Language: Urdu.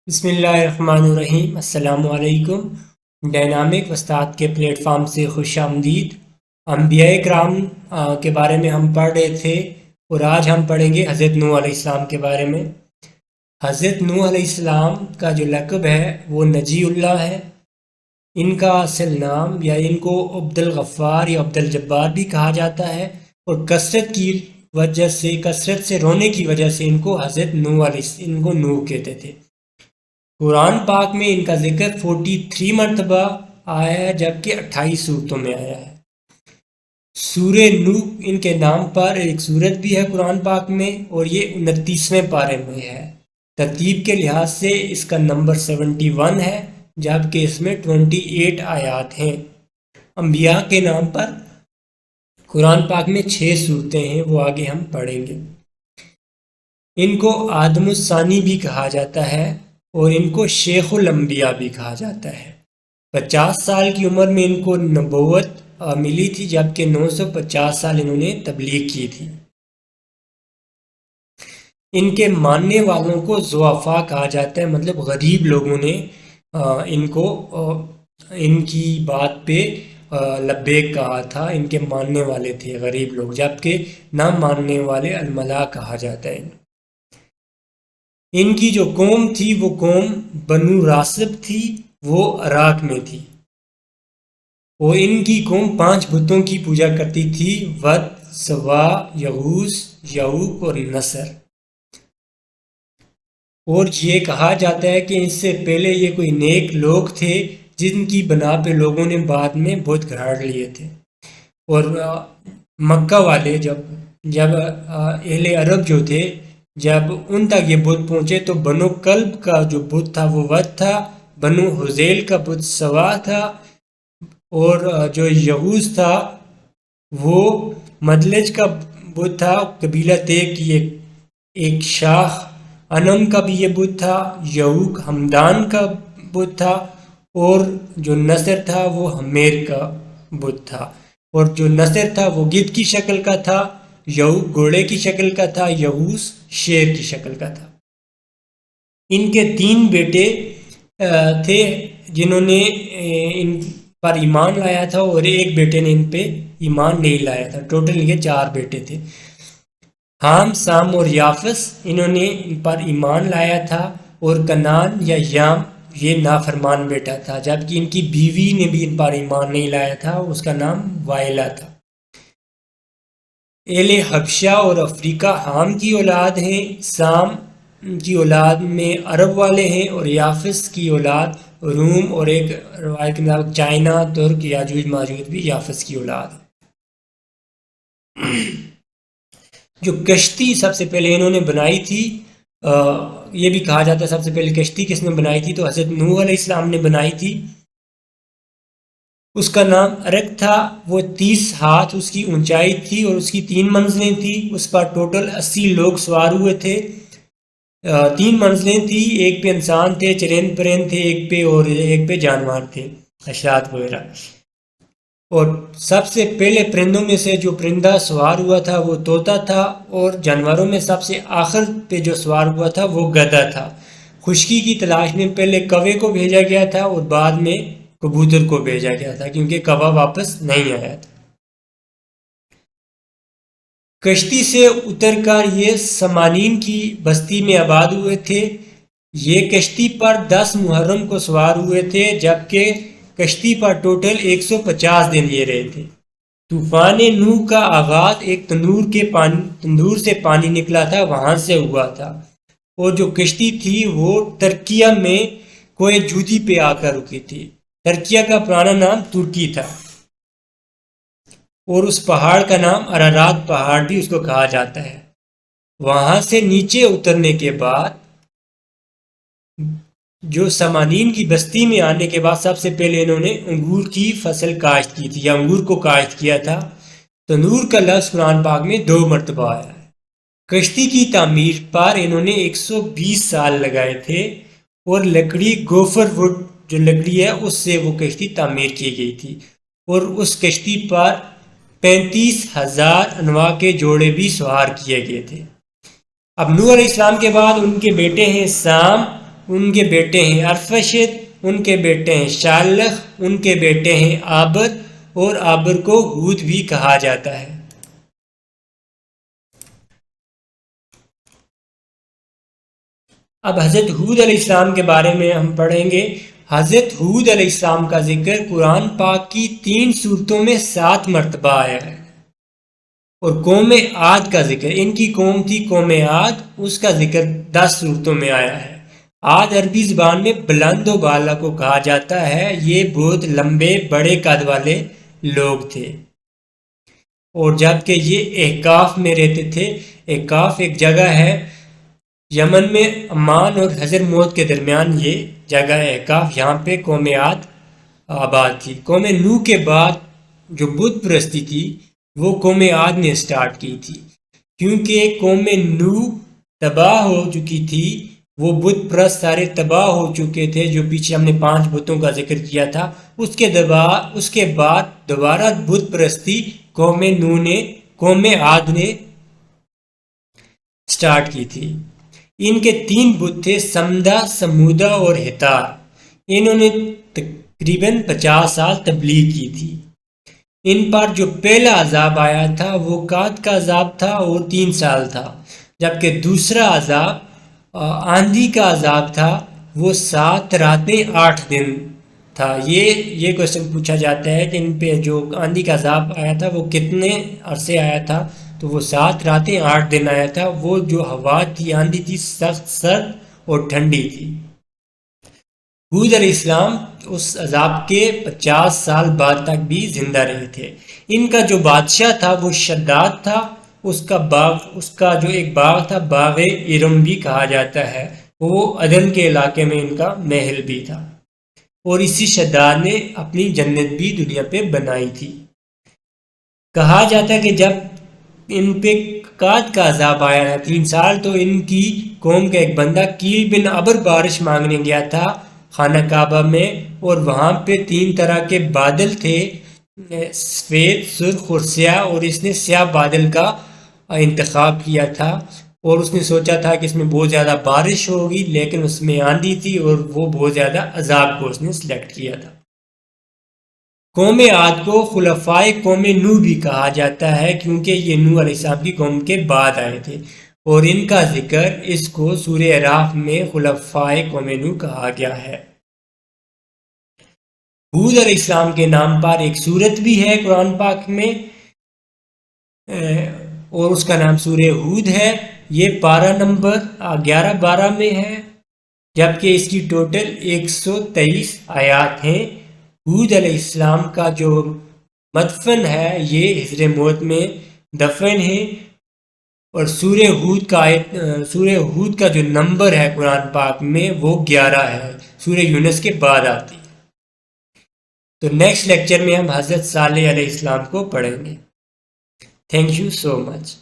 بسم اللہ الرحمن الرحیم۔ السلام علیکم۔ ڈائنامک استاد کے پلیٹ فارم سے خوش آمدید۔ انبیاء کرام کے بارے میں ہم پڑھ رہے تھے اور آج ہم پڑھیں گے حضرت نوح علیہ السلام کے بارے میں۔ حضرت نوح علیہ السلام کا جو لقب ہے وہ نجی اللہ ہے۔ ان کا اصل نام یا ان کو عبد الغفار یا عبد الجبار بھی کہا جاتا ہے، اور کثرت سے رونے کی وجہ سے ان کو حضرت نوح کہتے تھے۔ قرآن پاک میں ان کا ذکر 43 مرتبہ آیا ہے، جبکہ 28 صورتوں میں آیا ہے۔ سورہ نوح ان کے نام پر ایک سورت بھی ہے قرآن پاک میں، اور یہ 29ویں پارے میں ہے۔ ترتیب کے لحاظ سے اس کا نمبر 71 ہے، جبکہ اس میں 28 آیات ہیں۔ انبیاء کے نام پر قرآن پاک میں 6 صورتیں ہیں، وہ آگے ہم پڑھیں گے۔ ان کو آدم الثانی بھی کہا جاتا ہے، اور ان کو شیخ الانبیاء بھی کہا جاتا ہے۔ 50 سال کی عمر میں ان کو نبوت ملی تھی، جبکہ 950 سال انہوں نے تبلیغ کی تھی۔ ان کے ماننے والوں کو ضعفاء کہا جاتا ہے، مطلب غریب لوگوں نے ان کی بات پہ لبیک کہا تھا۔ ان کے ماننے والے تھے غریب لوگ، جبکہ نہ ماننے والے الملا کہا جاتا ہے۔ ان کی جو قوم تھی وہ قوم بنو راسب تھی، وہ عراق میں تھی، اور ان کی قوم 5 بتوں کی پوجا کرتی تھی: ود، سوا، یغوث، یعوق اور نصر۔ اور یہ کہا جاتا ہے کہ اس سے پہلے یہ کوئی نیک لوگ تھے جن کی بنا پہ لوگوں نے بعد میں بت گھاڑ لیے تھے۔ اور مکہ والے جب اہل عرب جو تھے، جب ان تک یہ بت پہنچے تو بنو کلب کا جو بت تھا وہ ود تھا، بنو حذیل کا بت سوا تھا، اور جو یغوث تھا وہ مدلج کا بت تھا، قبیلہ تے کی ایک شاخ۔ انم کا بھی یہ بت تھا، یعوق ہمدان کا بت تھا، اور جو نصر تھا وہ حمیر کا بت تھا۔ اور جو نصر تھا وہ گدھ کی شکل کا تھا، یعوق گھوڑے کی شکل کا تھا، یغوث شیر کی شکل کا تھا۔ ان کے 3 بیٹے تھے جنہوں نے ان پر ایمان لایا تھا، اور ایک بیٹے نے ان پہ ایمان نہیں لایا تھا۔ ٹوٹل یہ 4 بیٹے تھے: حام، سام اور یافس، انہوں نے ان پر ایمان لایا تھا، اور کنان یا یام یہ نافرمان بیٹا تھا، جبکہ ان کی بیوی نے بھی ان پر ایمان نہیں لایا تھا، اس کا نام وائلہ تھا۔ اہل حبشہ اور افریقہ حام کی اولاد ہیں، سام کی اولاد میں عرب والے ہیں، اور یافس کی اولاد روم، اور ایک روایت کے مطابق چائنا، ترک، یاجوج ماجوج بھی یافس کی اولاد ہے۔ جو کشتی سب سے پہلے انہوں نے بنائی تھی، یہ بھی کہا جاتا ہے سب سے پہلے کشتی کس نے بنائی تھی، تو حضرت نوح علیہ السلام نے بنائی تھی۔ اس کا نام ارک تھا، وہ 30 ہاتھ اس کی اونچائی تھی، اور اس کی 3 منزلیں تھی۔ اس پر ٹوٹل 80 لوگ سوار ہوئے تھے۔ 3 منزلیں تھی، ایک پہ انسان تھے، چرند پرند تھے ایک پہ، اور ایک پہ جانور تھے، حشرات وغیرہ۔ اور سب سے پہلے پرندوں میں سے جو پرندہ سوار ہوا تھا وہ طوطا تھا، اور جانوروں میں سب سے آخر پہ جو سوار ہوا تھا وہ گدھا تھا۔ خشکی کی تلاش میں پہلے کوے کو بھیجا گیا تھا، اور بعد میں کبوتر کو بھیجا گیا تھا، کیونکہ کوا واپس نہیں آیا تھا۔ کشتی سے اتر کر یہ سمانین کی بستی میں آباد ہوئے تھے۔ یہ کشتی پر 10 محرم کو سوار ہوئے تھے، جبکہ کشتی پر ٹوٹل 150 دن یہ رہے تھے۔ طوفان نوح کا آغاز ایک تندور سے پانی نکلا تھا، وہاں سے ہوا تھا، اور جو کشتی تھی وہ ترکیہ میں کوہ جودی پہ آ کر رکی تھی۔ ترکیہ کا پرانا نام ترکی تھا، اور اس پہاڑ کا نام ارارات پہاڑ بھی اس کو کہا جاتا ہے۔ وہاں سے نیچے اترنے کے بعد جو سمانین کی بستی میں آنے کے بعد سب سے پہلے انہوں نے انگور کی فصل کاشت کی تھی، یا انگور کو کاشت کیا تھا۔ تنور کا لفظ قرآن پاک میں 2 مرتبہ آیا ہے۔ کشتی کی تعمیر پر انہوں نے 120 سال لگائے تھے، اور لکڑی گوفر وڈ جو لکڑی ہے اس سے وہ کشتی تعمیر کی گئی تھی، اور اس کشتی پر 35,000 انواع کے جوڑے بھی سوار کیے گئے تھے۔ اب نوح علیہ السلام کے بعد ان کے بیٹے ہیں سام، ان کے بیٹے ہیں ارفشد، ان کے بیٹے ہیں شالخ، ان کے بیٹے ہیں آبر، اور آبر کو ہود بھی کہا جاتا ہے۔ اب حضرت ہود علیہ السلام کے بارے میں ہم پڑھیں گے۔ حضرت ہود علیہ السلام کا ذکر قرآن پاک کی 3 سورتوں میں 7 مرتبہ آیا ہے، اور قوم عاد کا ذکر، ان کی قوم تھی قوم عاد، اس کا ذکر 10 سورتوں میں آیا ہے۔ عاد عربی زبان میں بلند و بالا کو کہا جاتا ہے، یہ بہت لمبے بڑے قد والے لوگ تھے، اور جبکہ یہ احقاف میں رہتے تھے۔ احقاف ایک جگہ ہے یمن میں، عمان اور حضر موت کے درمیان یہ جگہ ہے احقاف، یہاں پہ قوم عاد آباد تھی۔ قوم نوح کے بعد جو بت پرستی تھی وہ قوم عاد نے سٹارٹ کی تھی، کیونکہ قوم نوح تباہ ہو چکی تھی، وہ بت پرست سارے تباہ ہو چکے تھے، جو پیچھے ہم نے 5 بتوں کا ذکر کیا تھا۔ اس کے بعد دوبارہ بت پرستی قوم نوح نے، قوم عاد نے سٹارٹ کی تھی۔ ان کے 3 بت تھے، سمدہ، سمودہ اور ہتار۔ انہوں نے تقریباً 50 سال تبلیغ کی تھی۔ ان پر جو پہلا عذاب آیا تھا وہ قحط کا عذاب تھا اور 3 سال تھا، جبکہ دوسرا عذاب آندھی کا عذاب تھا، وہ 7 راتیں 8 دن تھا۔ یہ کوشچن پوچھا جاتا ہے کہ ان پہ جو آندھی کا عذاب آیا تھا وہ کتنے عرصے آیا تھا، تو وہ 7 راتیں 8 دن آیا تھا۔ وہ جو ہوا تھی، آندھی تھی، سخت سرد اور ٹھنڈی تھی۔ ہود علیہ السلام اس عذاب کے 50 سال بعد تک بھی زندہ رہے تھے۔ ان کا جو بادشاہ تھا وہ شداد تھا، اس کا جو ایک باغ تھا باغ ارم بھی کہا جاتا ہے، وہ عدن کے علاقے میں ان کا محل بھی تھا، اور اسی شداد نے اپنی جنت بھی دنیا پہ بنائی تھی۔ کہا جاتا ہے کہ جب ان پہ قحط کا عذاب آیا تھا 3 سال، تو ان کی قوم کا ایک بندہ کیل بن ابر بارش مانگنے گیا تھا خانہ کعبہ میں، اور وہاں پہ 3 طرح کے بادل تھے، سفید، سرخ اور سیاہ، اور اس نے سیاہ بادل کا انتخاب کیا تھا، اور اس نے سوچا تھا کہ اس میں بہت زیادہ بارش ہوگی، لیکن اس میں آندھی تھی اور وہ بہت زیادہ عذاب کو اس نے سلیکٹ کیا تھا۔ قوم عاد کو خلفائے قوم نوح بھی کہا جاتا ہے، کیونکہ یہ نوح علیہ السلام کی قوم کے بعد آئے تھے، اور ان کا ذکر اس کو سورہ اعراف میں خلفائے قوم نوح کہا گیا ہے۔ ہود علیہ السلام کے نام پر ایک سورت بھی ہے قرآن پاک میں، اور اس کا نام سورہ ہود ہے۔ یہ پارہ نمبر 11-12 میں ہے، جبکہ اس کی ٹوٹل 123 آیات ہیں۔ ہود علیہ السلام کا جو مدفن ہے یہ حجر موت میں دفن ہے، اور سورہ ہود کا جو نمبر ہے قرآن پاک میں وہ 11 ہے، سورہ یونس کے بعد آتی ہے۔ تو نیکسٹ لیکچر میں ہم حضرت صالح علیہ السلام کو پڑھیں گے۔ Thank you so much.